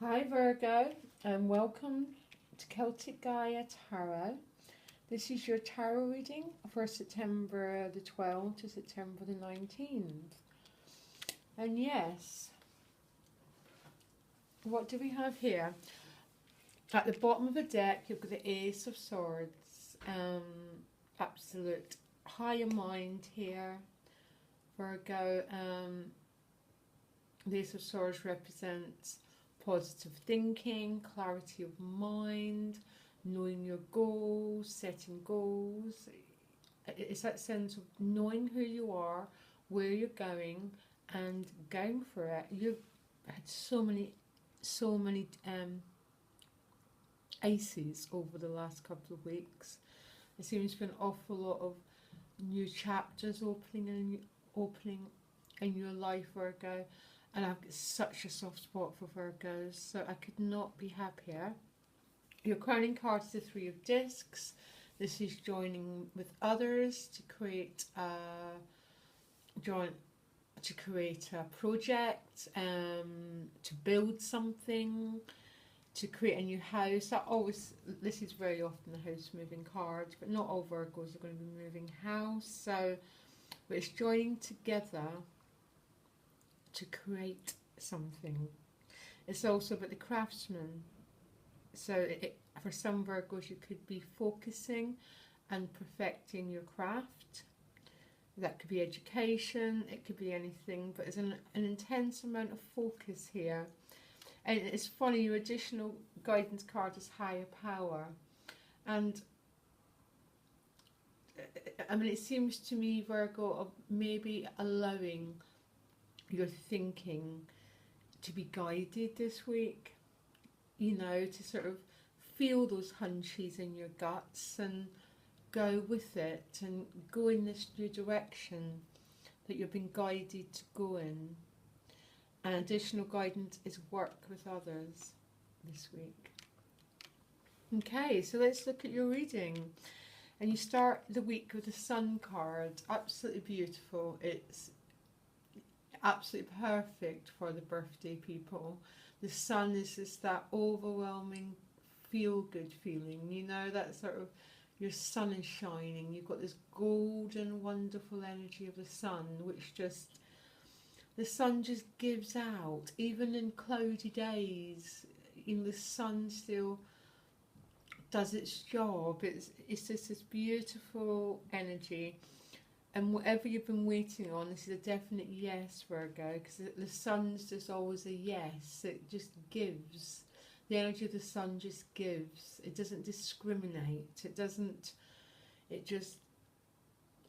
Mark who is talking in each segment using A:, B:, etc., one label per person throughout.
A: Hi Virgo, and welcome to Celtic Gaia Tarot. This is your tarot reading for September the 12th to September the 19th. And yes, what do we have here? At the bottom of the deck, you've got the Ace of Swords. Absolute higher mind here, Virgo. The Ace of Swords represents positive thinking, clarity of mind, knowing your goals, setting goals. It's that sense of knowing who you are, where you're going, and going for it. You've had so many aces over the last couple of weeks. There seems to be an awful lot of new chapters opening in your life, Virgo. And I've got such a soft spot for Virgos, so I could not be happier. Your crowning card is the Three of Discs. This is joining with others to create a project, to build something, to create a new house. This is very often the house moving card, but not all Virgos are going to be moving house. So, but it's joining together to create something. It's also about the craftsman. So for some Virgos, you could be focusing and perfecting your craft. That could be education, it could be anything, but there's an intense amount of focus here. And it's funny, your additional guidance card is higher power. And I mean, it seems to me, Virgo, of maybe allowing your thinking to be guided this week, to sort of feel those hunches in your guts and go with it and go in this new direction that you've been guided to go in. And additional guidance is work with others this week. Okay, so let's look at your reading. And you start the week with the Sun card. Absolutely beautiful. It's absolutely perfect for the birthday people. The Sun is just that overwhelming feel-good feeling, that sort of, your sun is shining, you've got this golden wonderful energy of the sun, the sun just gives out. Even in cloudy days, the sun still does its job. It's just this beautiful energy. And whatever you've been waiting on, this is a definite yes, Virgo, because the sun's just always a yes. It just gives. The energy of the sun just gives. It doesn't discriminate.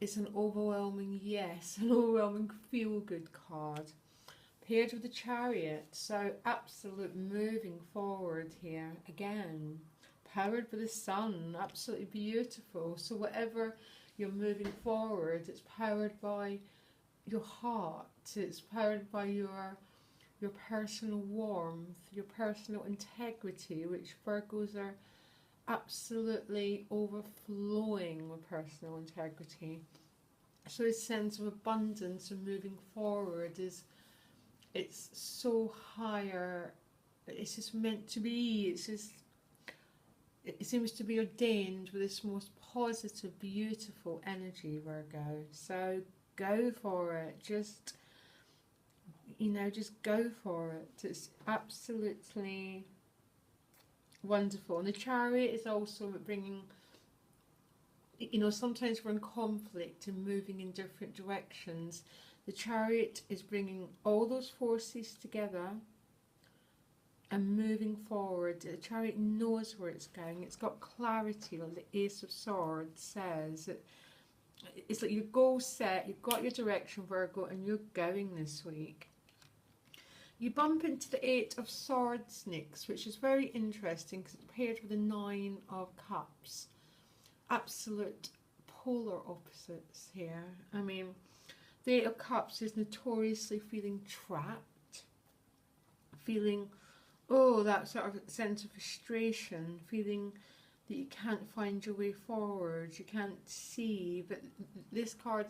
A: It's an overwhelming yes, an overwhelming feel-good card. Paired with the Chariot, so absolute moving forward here again. Powered by the sun, absolutely beautiful. So whatever you're moving forward, it's powered by your heart, it's powered by your personal warmth, your personal integrity, which Virgos are absolutely overflowing with personal integrity. So this sense of abundance and moving forward it's so higher, it's just meant to be, it seems to be ordained with this most positive, beautiful energy, Virgo. So go for it. Just go for it. It's absolutely wonderful. And the Chariot is also bringing, sometimes we're in conflict and moving in different directions. The Chariot is bringing all those forces together and moving forward. The Chariot knows where it's going. It's got clarity, like the Ace of Swords says. It's like your goal set, you've got your direction, Virgo, and you're going this week. You bump into the Eight of Swords next, which is very interesting because it's paired with the Nine of Cups. Absolute polar opposites here. I mean, the Eight of Cups is notoriously feeling trapped, feeling that sort of sense of frustration, feeling that you can't find your way forward, you can't see. But this card,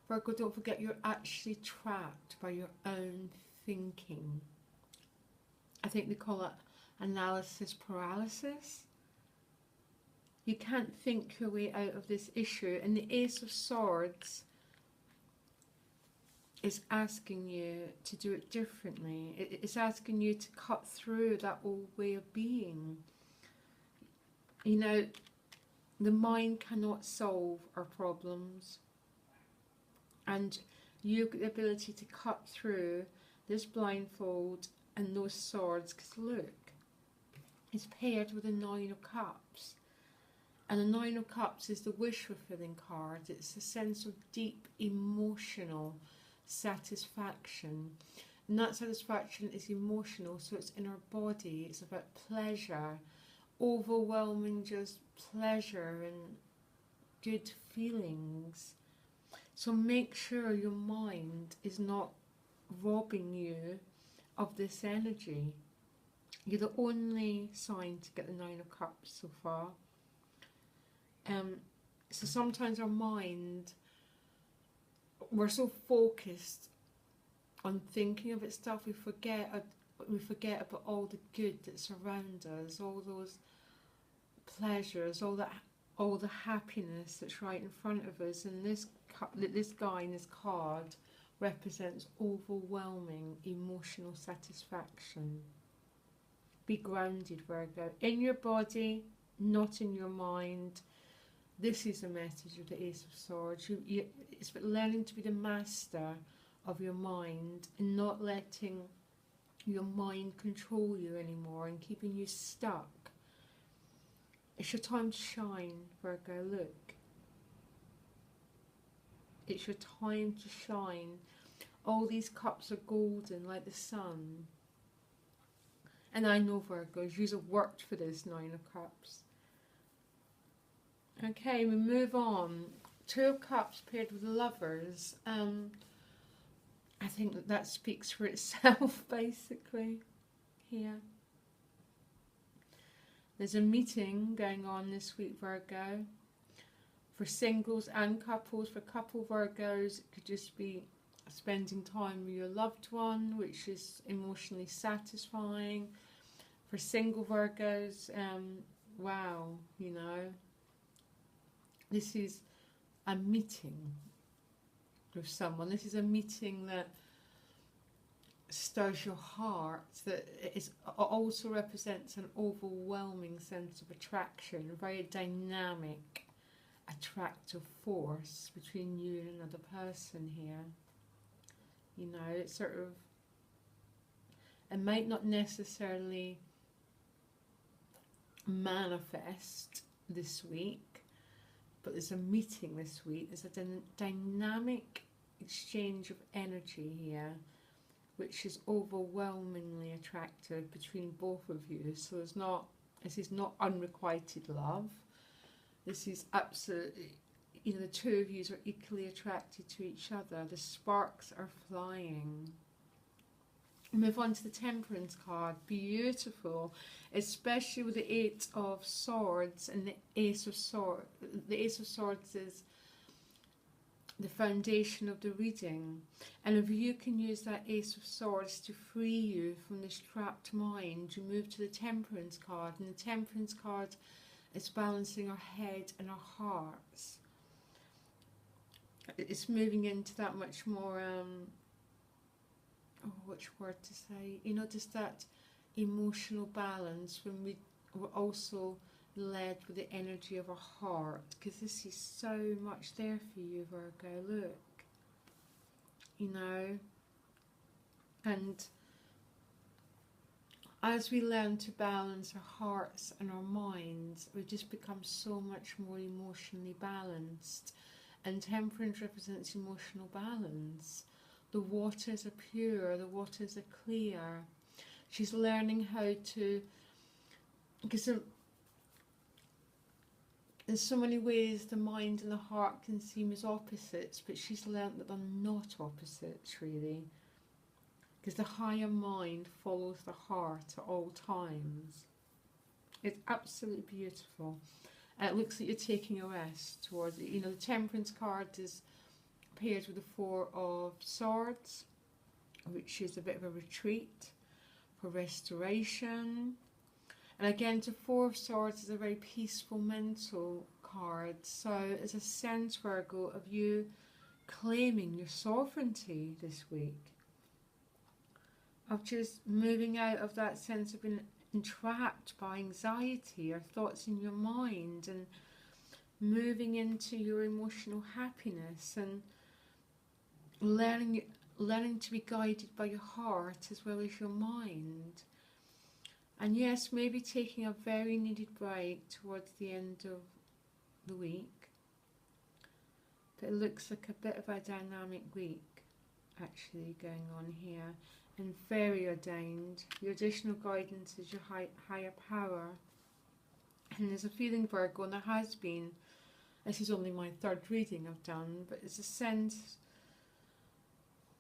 A: Virgo, don't forget, you're actually trapped by your own thinking. I think they call it analysis paralysis. You can't think your way out of this issue. And the Ace of Swords is asking you to do it differently. It's asking you to cut through that old way of being. You know, the mind cannot solve our problems. And you've got the ability to cut through this blindfold and those swords. Because look, it's paired with the Nine of Cups. And the Nine of Cups is the wish fulfilling card. It's a sense of deep emotional satisfaction. And that satisfaction is emotional, so it's in our body. It's about pleasure, overwhelming just pleasure and good feelings. So make sure your mind is not robbing you of this energy. You're the only sign to get the Nine of Cups so far. So sometimes our mind, we're so focused on thinking about stuff, we forget about all the good that's around us, all those pleasures, all the happiness that's right in front of us. And this guy in this card represents overwhelming emotional satisfaction. Be grounded, Virgo, in your body, not in your mind. This is a message of the Ace of Swords. It's about learning to be the master of your mind and not letting your mind control you anymore and keeping you stuck. It's your time to shine, Virgo, look. It's your time to shine. All these cups are golden like the sun. And I know, Virgos, you have worked for this Nine of Cups. Okay, we move on. Two of Cups paired with Lovers. I think that speaks for itself, basically, here. There's a meeting going on this week, Virgo. For singles and couples. For couple Virgos, it could just be spending time with your loved one, which is emotionally satisfying. For single Virgos, wow, you know, this is a meeting with someone. This is a meeting that stirs your heart, that also represents an overwhelming sense of attraction, a very dynamic, attractive force between you and another person here. You know, it's sort of, it might not necessarily manifest this week, but there's a meeting this week. There's a dynamic exchange of energy here, which is overwhelmingly attractive between both of you. So this is not unrequited love. This is absolutely, you know, the two of you are equally attracted to each other. The sparks are flying. Move on to the Temperance card. Beautiful, especially with the Eight of Swords and the Ace of Swords. The Ace of Swords is the foundation of the reading, and if you can use that Ace of Swords to free you from this trapped mind, you move to the Temperance card, and the Temperance card is balancing our head and our hearts. It's moving into that much more which word to say, you know, just that emotional balance when we're also led with the energy of our heart, because this is so much there for you, Virgo, look, you know. And as we learn to balance our hearts and our minds, we just become so much more emotionally balanced. And Temperance represents emotional balance. The waters are pure, the waters are clear. She's learning how to, because in so many ways the mind and the heart can seem as opposites, but she's learned that they're not opposites really, because the higher mind follows the heart at all times. It's absolutely beautiful. And it looks like you're taking a rest towards it. You know, the Temperance card is paired with the Four of Swords, which is a bit of a retreat. for restoration. And again, the Four of Swords is a very peaceful mental card. So it's a sense, Virgo, of you claiming your sovereignty this week. Of just moving out of that sense of being entrapped by anxiety or thoughts in your mind, and moving into your emotional happiness and learning to be guided by your heart as well as your mind. And yes, maybe taking a very needed break towards the end of the week. But it looks like a bit of a dynamic week actually going on here, and very ordained. Your additional guidance is your higher power. And there's a feeling, Virgo, and there has been, this is only my third reading I've done, but it's a sense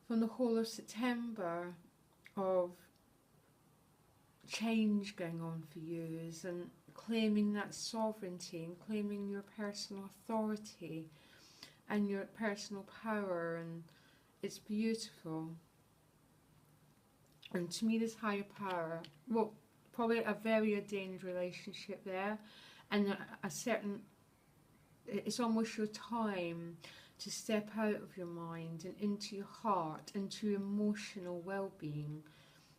A: from the whole of September of change going on for you, and claiming that sovereignty and claiming your personal authority and your personal power, and it's beautiful. And to me, this higher power, well, probably a very ordained relationship there, and a certain, it's almost your time to step out of your mind and into your heart, into your emotional well-being,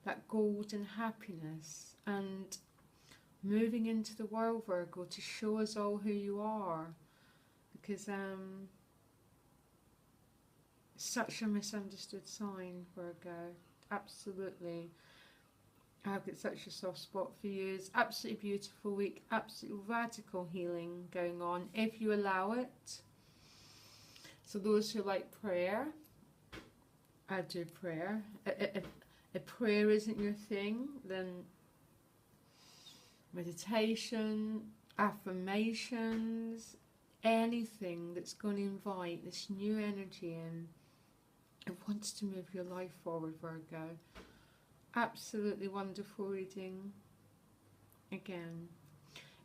A: that golden happiness, and moving into the world, Virgo, to show us all who you are, because such a misunderstood sign, Virgo. Absolutely. I've got such a soft spot for you. It's absolutely beautiful week, absolutely radical healing going on if you allow it. So those who like prayer, I do prayer. If prayer isn't your thing, then meditation, affirmations, anything that's going to invite this new energy in. It wants to move your life forward, Virgo. Absolutely wonderful reading again.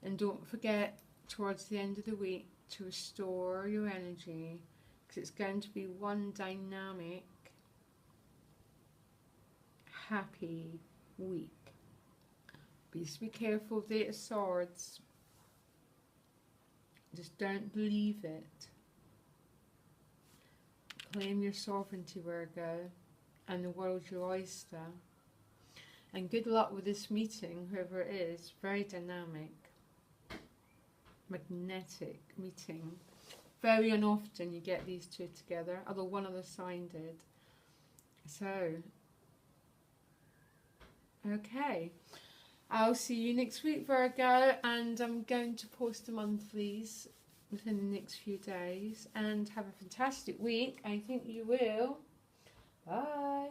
A: And don't forget, towards the end of the week, to restore your energy, because it's going to be one dynamic, happy week. Please be careful of the Eight of Swords. Just don't believe it. Claim your sovereignty, Virgo, and the world's your oyster. And good luck with this meeting, whoever it is. Very dynamic, magnetic meeting. Very unoften you get these two together, although one other sign did. So, okay. I'll see you next week, Virgo, and I'm going to post the monthlies within the next few days. And have a fantastic week. I think you will. Bye.